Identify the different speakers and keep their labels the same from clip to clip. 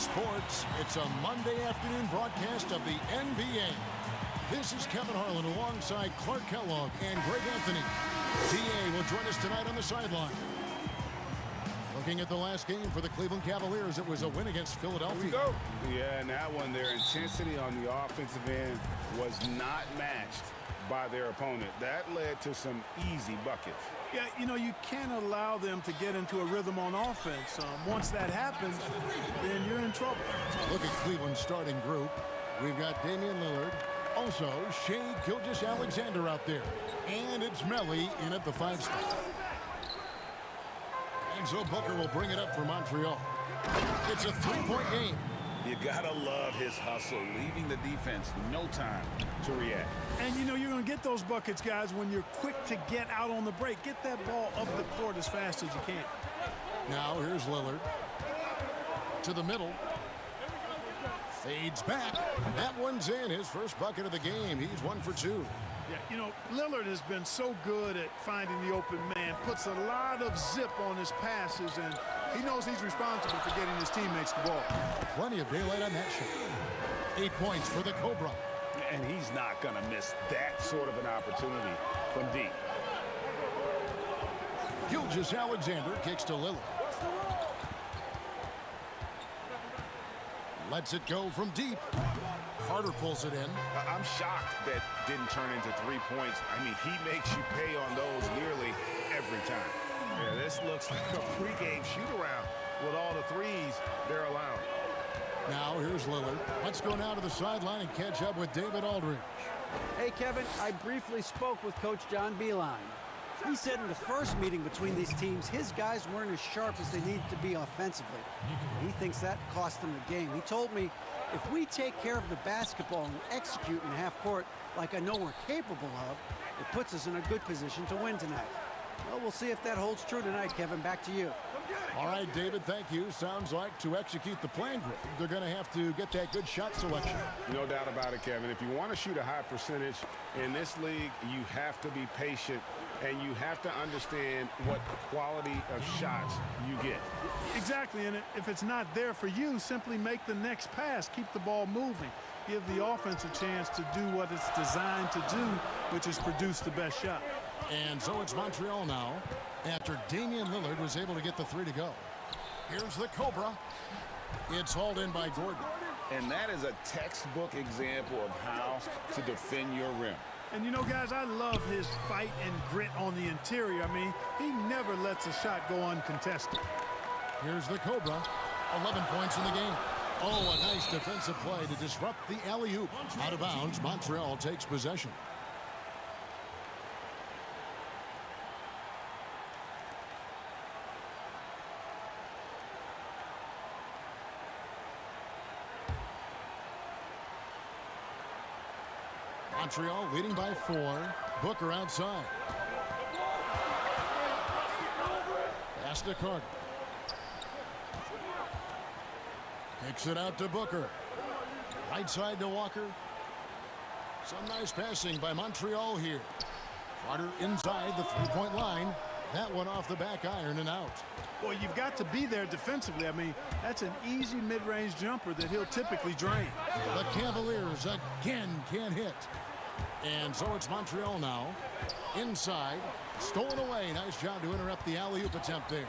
Speaker 1: sports. It's a Monday afternoon broadcast of the NBA. This is Kevin Harlan alongside Clark Kellogg and Greg Anthony. DA will join us tonight on the sideline. Looking at the last game for the Cleveland Cavaliers, it was a win against Philadelphia.
Speaker 2: Here we go. Yeah, and that one, their intensity on the offensive end was not matched by their opponent. That led to some easy buckets.
Speaker 3: Yeah, you know, you can't allow them to get into a rhythm on offense. Once that happens, then you're in trouble.
Speaker 1: Look at Cleveland's starting group. We've got Damian Lillard. Also, Shai Gilgeous-Alexander out there. And it's Melli in at the 5 spot. And so Booker will bring it up for Montreal. It's a 3-point game.
Speaker 2: You gotta love his hustle, leaving the defense no time to react.
Speaker 3: And you know you're going to get those buckets, guys, when you're quick to get out on the break. Get that ball up the court as fast as you can.
Speaker 1: Now here's Lillard. To the middle. Fades back. That one's in. His first bucket of the game. He's 1 for 2.
Speaker 3: Yeah, you know, Lillard has been so good at finding the open man. Puts a lot of zip on his passes, and he knows he's responsible for getting his teammates the ball.
Speaker 1: Plenty of daylight on that shot. 8 points for the Cobra.
Speaker 2: And he's not going to miss that sort of an opportunity from deep.
Speaker 1: Gilgeous-Alexander kicks to Lillard. Lets it go from deep. Carter pulls it in.
Speaker 2: I'm shocked that didn't turn into 3 points. I mean, he makes you pay on those nearly every time. Yeah, this looks like a pregame shoot-around with all the threes they're allowing.
Speaker 1: Now here's Lillard. Let's go now to the sideline and catch up with David Aldridge.
Speaker 4: Hey, Kevin, I briefly spoke with Coach John Beilein. He said in the first meeting between these teams, his guys weren't as sharp as they needed to be offensively. He thinks that cost them the game. He told me, if we take care of the basketball and execute in half court like I know we're capable of, it puts us in a good position to win tonight. Well, we'll see if that holds true tonight, Kevin. Back to you.
Speaker 1: All right, David, thank you. Sounds like to execute the plan, they're going to have to get that good shot selection.
Speaker 2: No doubt about it, Kevin. If you want to shoot a high percentage in this league, you have to be patient, and you have to understand what quality of shots you get.
Speaker 3: Exactly, and if it's not there for you, simply make the next pass. Keep the ball moving. Give the offense a chance to do what it's designed to do, which is produce the best shot.
Speaker 1: And so it's Montreal now, after Damian Lillard was able to get the 3 to go. Here's the Cobra. It's hauled in by Gordon.
Speaker 2: And that is a textbook example of how to defend your rim.
Speaker 3: And you know, guys, I love his fight and grit on the interior. I mean, he never lets a shot go uncontested.
Speaker 1: Here's the Cobra. 11 points in the game. Oh, a nice defensive play to disrupt the alley-oop. Out of bounds, Montreal takes possession. Montreal leading by 4. Booker outside. Pass to Carter. Kicks it out to Booker. Right side to Walker. Some nice passing by Montreal here. Carter inside the 3-point line. That one off the back iron and out.
Speaker 3: Boy, you've got to be there defensively. I mean, that's an easy mid-range jumper that he'll typically drain.
Speaker 1: The Cavaliers again can't hit. And so it's Montreal now. Inside. Stolen away. Nice job to interrupt the alley-oop attempt there.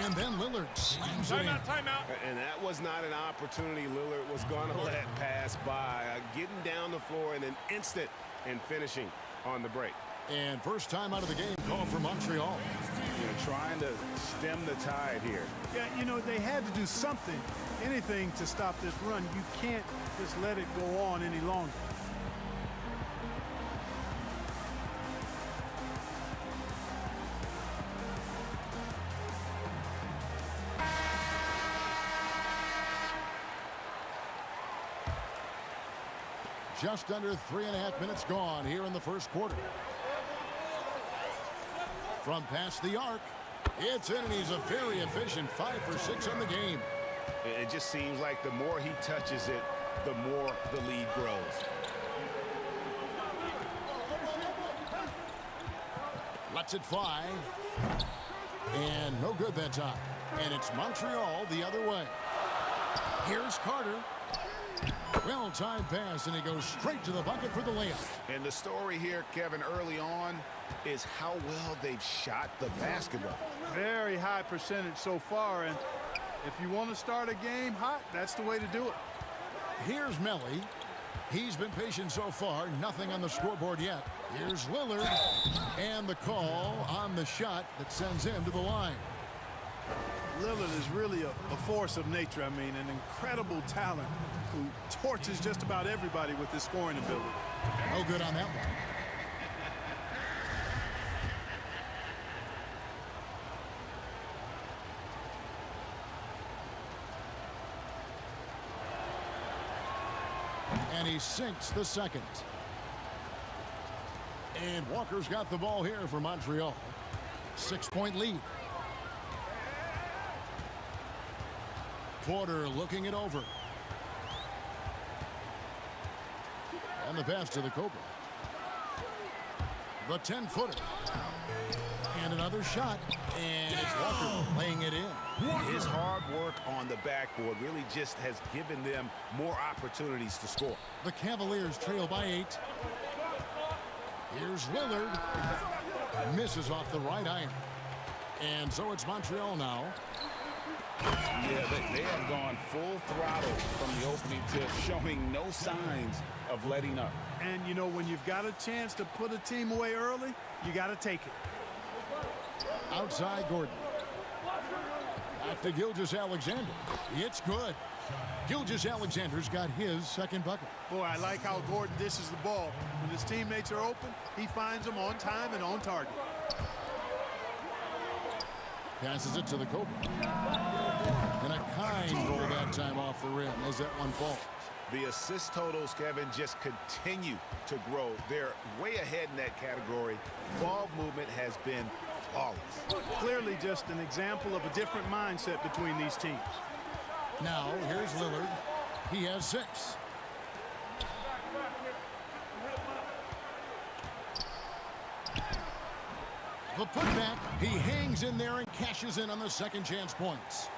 Speaker 1: And then Lillard slams it in.
Speaker 3: Timeout.
Speaker 2: And that was not an opportunity Lillard was going to let pass by. Getting down the floor in an instant and finishing on the break.
Speaker 1: And first time out of the game called for Montreal.
Speaker 2: You know, trying to stem the tide here.
Speaker 3: Yeah, you know, they had to do something, anything to stop this run. You can't just let it go on any longer.
Speaker 1: Just under 3.5 minutes gone here in the first quarter. From past the arc, it's in, and he's a very efficient 5 for 6 on the game.
Speaker 2: It just seems like the more he touches it, the more the lead grows.
Speaker 1: Lets it fly. And no good that time. And it's Montreal the other way. Here's Carter. Well-timed pass, and he goes straight to the bucket for the layup.
Speaker 2: And the story here, Kevin, early on is how well they've shot the basketball.
Speaker 3: Very high percentage so far, and if you want to start a game hot, that's the way to do it.
Speaker 1: Here's Melly. He's been patient so far. Nothing on the scoreboard yet. Here's Lillard. And the call on the shot that sends him to the line.
Speaker 3: Lillard is really a force of nature. I mean, an incredible talent who torches just about everybody with his scoring ability.
Speaker 1: No good on that one. And he sinks the second. And Walker's got the ball here for Montreal. 6-point lead. Porter looking it over. And the pass to the Cobra. The 10-footer. And another shot. And it's Walker laying it in.
Speaker 2: His hard work on the backboard really just has given them more opportunities to score.
Speaker 1: The Cavaliers trail by 8. Here's Lillard. Misses off the right iron. And so it's Montreal now.
Speaker 2: Yeah, they have gone full throttle from the opening tip, showing no signs of letting up.
Speaker 3: And, you know, when you've got a chance to put a team away early, you got to take it.
Speaker 1: Outside Gordon. Back to Gilgeous-Alexander. It's good. Gilgeous-Alexander's got his second bucket.
Speaker 3: Boy, I like how Gordon dishes the ball. When his teammates are open, he finds them on time and on target.
Speaker 1: Passes it to the Cobra. And a kind roll that time off the rim as that one falls.
Speaker 2: The assist totals, Kevin, just continue to grow. They're way ahead in that category. Ball movement has been flawless.
Speaker 3: Clearly just an example of a different mindset between these teams.
Speaker 1: Now, here's Lillard. He has 6. The putback, he hangs in there and cashes in on the second chance points.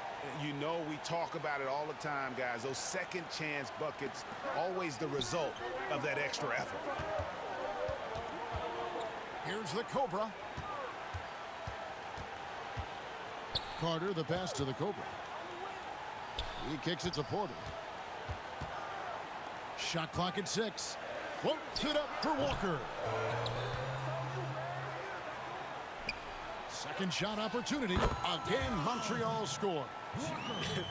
Speaker 2: You know, we talk about it all the time, guys. Those second chance buckets, always the result of that extra effort.
Speaker 1: Here's the Cobra. Carter, the pass to the Cobra. He kicks it to Porter. Shot clock at 6. Floats it up for Walker. Second shot opportunity. Again, Montreal scores.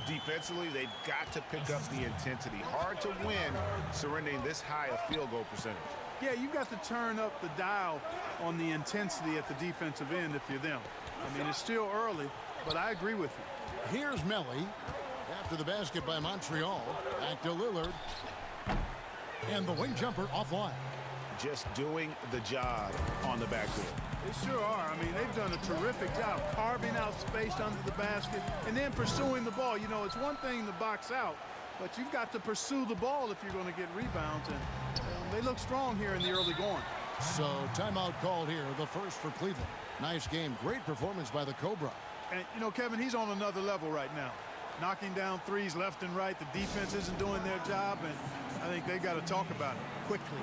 Speaker 2: Defensively, they've got to pick up the intensity. Hard to win surrendering this high a field goal percentage.
Speaker 3: Yeah, you've got to turn up the dial on the intensity at the defensive end if you're them. I mean, it's still early, but I agree with you.
Speaker 1: Here's Melly. After the basket by Montreal. Back to Lillard. And the wing jumper offline.
Speaker 2: Just doing the job on the backboard.
Speaker 3: They sure are. I mean, they've done a terrific job carving out space under the basket and then pursuing the ball. You know, it's one thing to box out, but you've got to pursue the ball if you're going to get rebounds. And they look strong here in the early going.
Speaker 1: So timeout called here, the first for Cleveland. Nice game. Great performance by the Cobra.
Speaker 3: And, you know, Kevin, he's on another level right now. Knocking down threes left and right. The defense isn't doing their job, and I think they got to talk about it quickly.